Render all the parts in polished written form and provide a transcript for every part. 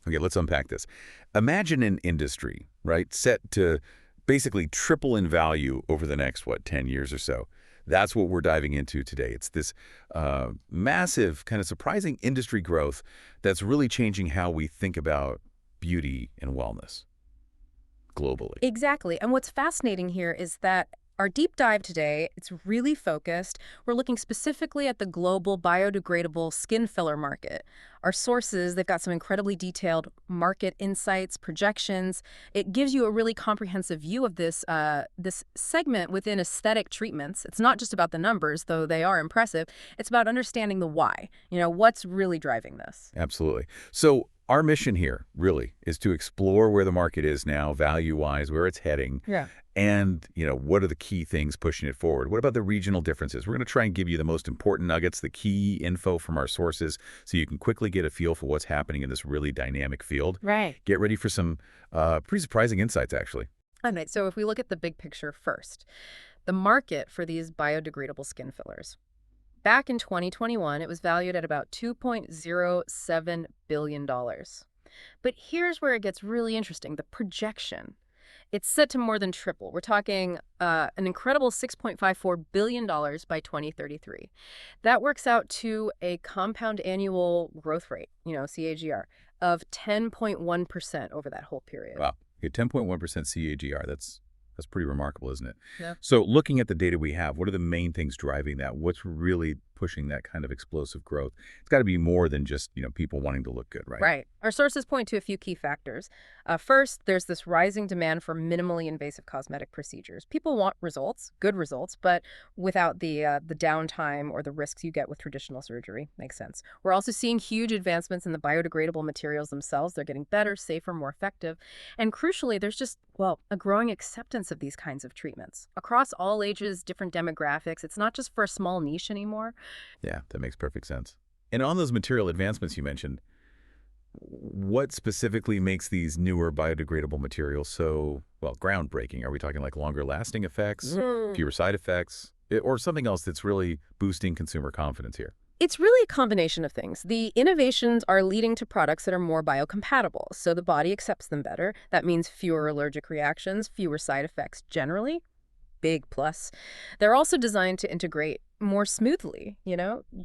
Okay, let's unpack this. Imagine an industry, right, set to basically triple in value over the next, 10 years or so. That's what we're diving into today. It's this massive, kind of surprising industry growth that's really changing how we think about beauty and wellness globally. Exactly. And what's fascinating here is that our deep dive today, it's really focused. We're looking specifically at the global biodegradable skin filler market. Our sources, they've got some incredibly detailed market insights, projections. It gives you a really comprehensive view of this segment within aesthetic treatments. It's not just about the numbers, though they are impressive. It's about understanding the why. What's really driving this? Absolutely. So our mission here, really, is to explore where the market is now, value-wise, where it's heading, Yeah. and, what are the key things pushing it forward? What about the regional differences? We're going to try and give you the most important nuggets, the key info from our sources, so you can quickly get a feel for what's happening in this really dynamic field. Right. Get ready for some pretty surprising insights, actually. All right, so if we look at the big picture first, the market for these biodegradable skin fillers. Back in 2021, it was valued at about $2.07 billion. But here's where it gets really interesting, the projection. It's set to more than triple. We're talking an incredible $6.54 billion by 2033. That works out to a compound annual growth rate, CAGR, of 10.1% over that whole period. Wow. Okay, 10.1% CAGR. That's pretty remarkable, isn't it? Yeah. So looking at the data we have, what are the main things driving that? What's really pushing that kind of explosive growth? It's got to be more than just, people wanting to look good, right? Right. Our sources point to a few key factors. First, there's this rising demand for minimally invasive cosmetic procedures. People want results, good results, but without the downtime or the risks you get with traditional surgery. Makes sense. We're also seeing huge advancements in the biodegradable materials themselves. They're getting better, safer, more effective. And crucially, there's just, a growing acceptance of these kinds of treatments. Across all ages, different demographics, it's not just for a small niche anymore. Yeah, that makes perfect sense. And on those material advancements you mentioned, what specifically makes these newer biodegradable materials so, groundbreaking? Are we talking like longer lasting effects, fewer side effects, or something else that's really boosting consumer confidence here? It's really a combination of things. The innovations are leading to products that are more biocompatible, so the body accepts them better. That means fewer allergic reactions, fewer side effects generally. Big plus. They're also designed to integrate more smoothly,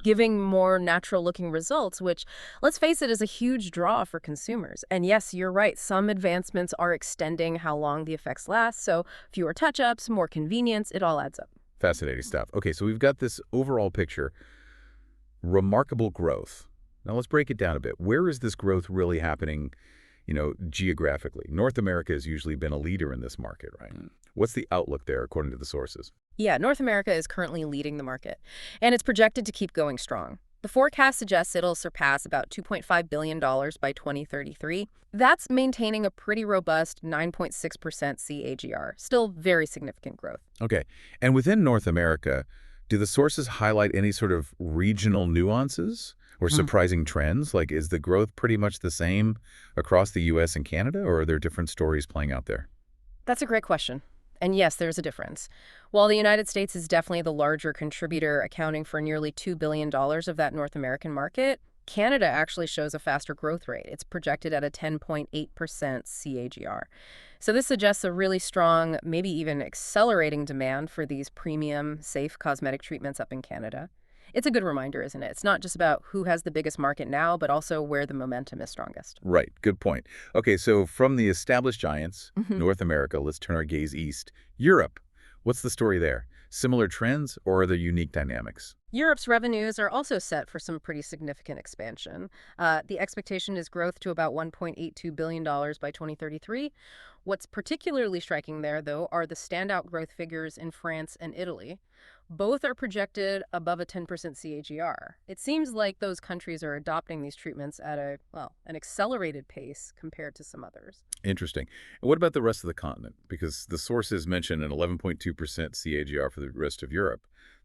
giving more natural-looking results, which, let's face it, is a huge draw for consumers. And yes, you're right, some advancements are extending how long the effects last, so fewer touch-ups, more convenience, it all adds up. Fascinating stuff. Okay, so we've got this overall picture. Remarkable growth. Now let's break it down a bit. Where is this growth really happening, geographically? North America has usually been a leader in this market, right? What's the outlook there according to the sources? Yeah, North America is currently leading the market, and it's projected to keep going strong. The forecast suggests it'll surpass about $2.5 billion by 2033. That's maintaining a pretty robust 9.6% CAGR. Still very significant growth. Okay. And within North America, do the sources highlight any sort of regional nuances or surprising trends? Like, is the growth pretty much the same across the U.S. and Canada, or are there different stories playing out there? That's a great question. And yes, there's a difference. While the United States is definitely the larger contributor, accounting for nearly $2 billion of that North American market, Canada actually shows a faster growth rate. It's projected at a 10.8% CAGR. So this suggests a really strong, maybe even accelerating demand for these premium, safe cosmetic treatments up in Canada. It's a good reminder, isn't it? It's not just about who has the biggest market now, but also where the momentum is strongest. Right. Good point. Okay, so from the established giants, North America, let's turn our gaze east. Europe. What's the story there? Similar trends, or are there unique dynamics? Europe's revenues are also set for some pretty significant expansion. The expectation is growth to about $1.82 billion by 2033. What's particularly striking there, though, are the standout growth figures in France and Italy. Both are projected above a 10% CAGR. It seems like those countries are adopting these treatments at an accelerated pace compared to some others. Interesting. And what about the rest of the continent? Because the sources mention an 11.2% CAGR for the rest of Europe.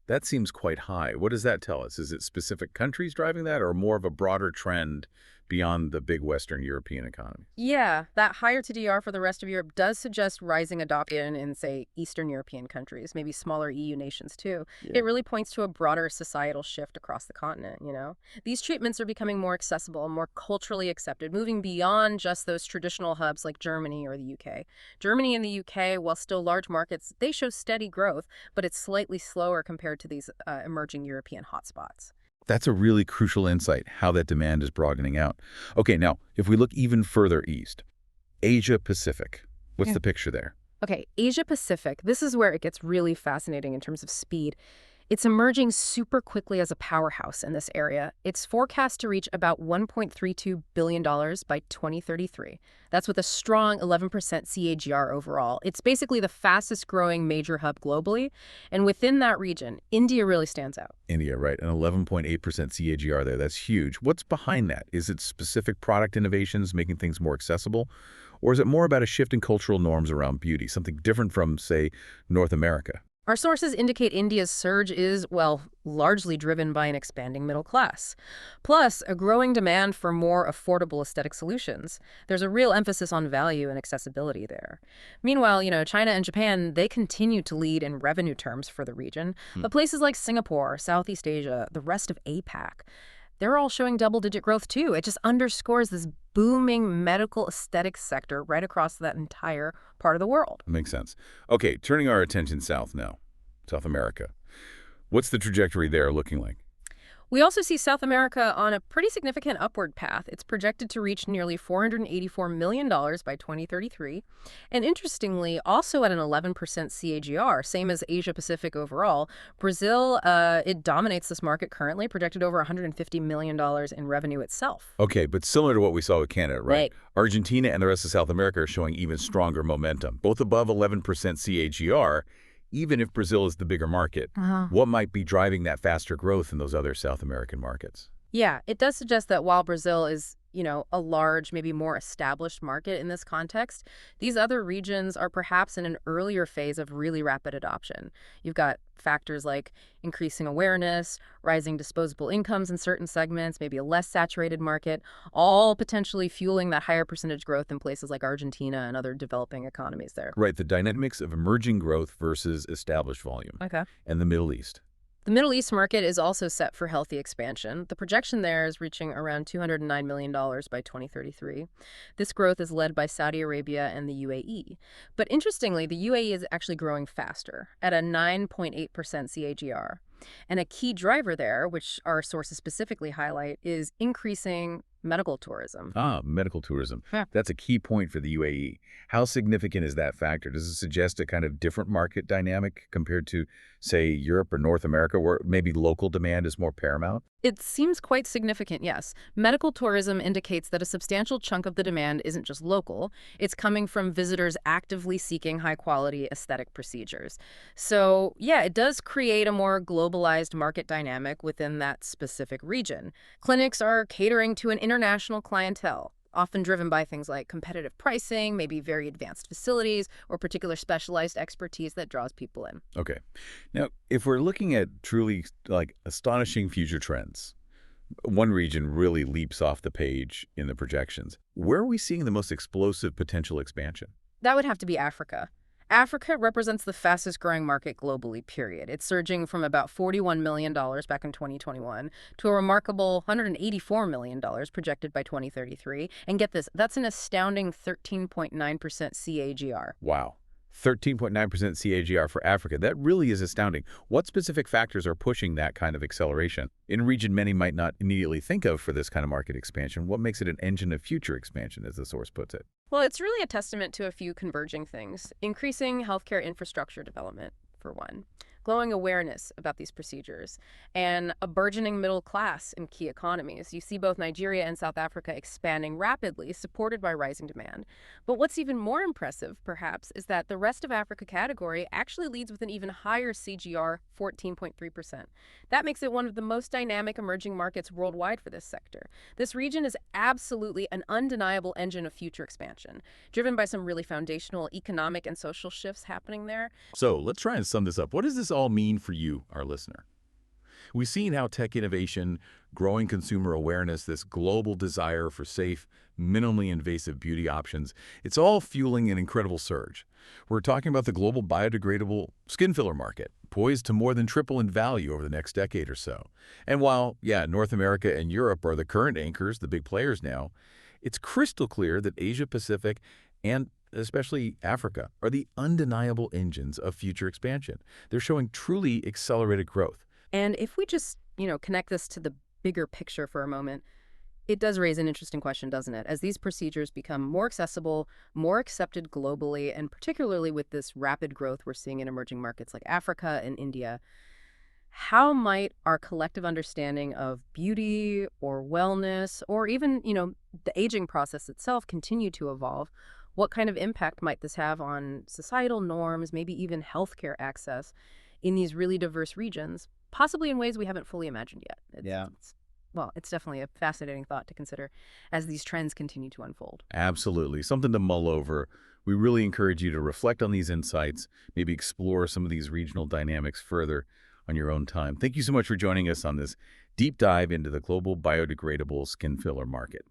That seems quite high. What does that tell us? Is it specific countries driving that, or more of a broader trend beyond the big Western European economies. Yeah, that higher TDR for the rest of Europe does suggest rising adoption in, say, Eastern European countries, maybe smaller EU nations too. Yeah. It really points to a broader societal shift across the continent. These treatments are becoming more accessible, more culturally accepted, moving beyond just those traditional hubs like Germany or the UK. Germany and the UK, while still large markets, they show steady growth, but it's slightly slower compared to these emerging European hotspots. That's a really crucial insight, how that demand is broadening out. Okay, now, if we look even further east, Asia Pacific, what's Yeah. the picture there? Okay, Asia Pacific, this is where it gets really fascinating in terms of speed. It's emerging super quickly as a powerhouse in this area. It's forecast to reach about $1.32 billion by 2033. That's with a strong 11% CAGR overall. It's basically the fastest growing major hub globally. And within that region, India really stands out. India, right, an 11.8% CAGR there. That's huge. What's behind that? Is it specific product innovations making things more accessible? Or is it more about a shift in cultural norms around beauty, something different from, say, North America? Our sources indicate India's surge is, well, largely driven by an expanding middle class, plus a growing demand for more affordable aesthetic solutions. There's a real emphasis on value and accessibility there. Meanwhile, China and Japan, they continue to lead in revenue terms for the region, Hmm. but places like Singapore, Southeast Asia, the rest of APAC, they're all showing double-digit growth too. It just underscores this booming medical aesthetic sector right across that entire part of the world. Makes sense. Okay, turning our attention south now, South America. What's the trajectory there looking like? We also see South America on a pretty significant upward path. It's projected to reach nearly $484 million by 2033. And interestingly, also at an 11% CAGR, same as Asia Pacific overall. Brazil, it dominates this market currently, projected over $150 million in revenue itself. Okay, but similar to what we saw with Canada, right? Right. Argentina and the rest of South America are showing even stronger momentum, both above 11% CAGR, even if Brazil is the bigger market. What might be driving that faster growth in those other South American markets? Yeah, it does suggest that while Brazil is, a large, maybe more established market in this context, these other regions are perhaps in an earlier phase of really rapid adoption. You've got factors like increasing awareness, rising disposable incomes in certain segments, maybe a less saturated market, all potentially fueling that higher percentage growth in places like Argentina and other developing economies there. Right, the dynamics of emerging growth versus established volume. Okay. And the Middle East. The Middle East market is also set for healthy expansion. The projection there is reaching around $209 million by 2033. This growth is led by Saudi Arabia and the UAE. But interestingly, the UAE is actually growing faster at a 9.8% CAGR. And a key driver there, which our sources specifically highlight, is increasing medical tourism. Ah, medical tourism. Yeah. That's a key point for the UAE. How significant is that factor? Does it suggest a kind of different market dynamic compared to, say, Europe or North America, where maybe local demand is more paramount? It seems quite significant, yes. Medical tourism indicates that a substantial chunk of the demand isn't just local. It's coming from visitors actively seeking high-quality aesthetic procedures. So, yeah, it does create a more globalized market dynamic within that specific region. Clinics are catering to an international clientele, often driven by things like competitive pricing, maybe very advanced facilities, or particular specialized expertise that draws people in. Okay. Now, if we're looking at truly astonishing future trends, one region really leaps off the page in the projections. Where are we seeing the most explosive potential expansion? That would have to be Africa. Africa represents the fastest growing market globally, period. It's surging from about $41 million back in 2021 to a remarkable $184 million projected by 2033. And get this, that's an astounding 13.9% CAGR. Wow. 13.9% CAGR for Africa. That really is astounding. What specific factors are pushing that kind of acceleration? In a region many might not immediately think of for this kind of market expansion, what makes it an engine of future expansion, as the source puts it? Well, it's really a testament to a few converging things. Increasing healthcare infrastructure development, for one. Growing awareness about these procedures, and a burgeoning middle class in key economies. You see both Nigeria and South Africa expanding rapidly, supported by rising demand. But what's even more impressive, perhaps, is that the rest of Africa category actually leads with an even higher CGR, 14.3%. That makes it one of the most dynamic emerging markets worldwide for this sector. This region is absolutely an undeniable engine of future expansion, driven by some really foundational economic and social shifts happening there. So let's try and sum this up. What does this all mean for you, our listener? We've seen how tech innovation, growing consumer awareness, this global desire for safe, minimally invasive beauty options, it's all fueling an incredible surge. We're talking about the global biodegradable skin filler market, poised to more than triple in value over the next decade or so. And while, yeah, North America and Europe are the current anchors, the big players now, it's crystal clear that Asia Pacific and especially Africa are the undeniable engines of future expansion. They're showing truly accelerated growth. And if we just, connect this to the bigger picture for a moment, it does raise an interesting question, doesn't it? As these procedures become more accessible, more accepted globally, and particularly with this rapid growth we're seeing in emerging markets like Africa and India, how might our collective understanding of beauty or wellness or even, the aging process itself continue to evolve? What kind of impact might this have on societal norms, maybe even healthcare access in these really diverse regions, possibly in ways we haven't fully imagined yet? Yeah. Well, it's definitely a fascinating thought to consider as these trends continue to unfold. Absolutely. Something to mull over. We really encourage you to reflect on these insights, maybe explore some of these regional dynamics further on your own time. Thank you so much for joining us on this deep dive into the global biodegradable skin filler market.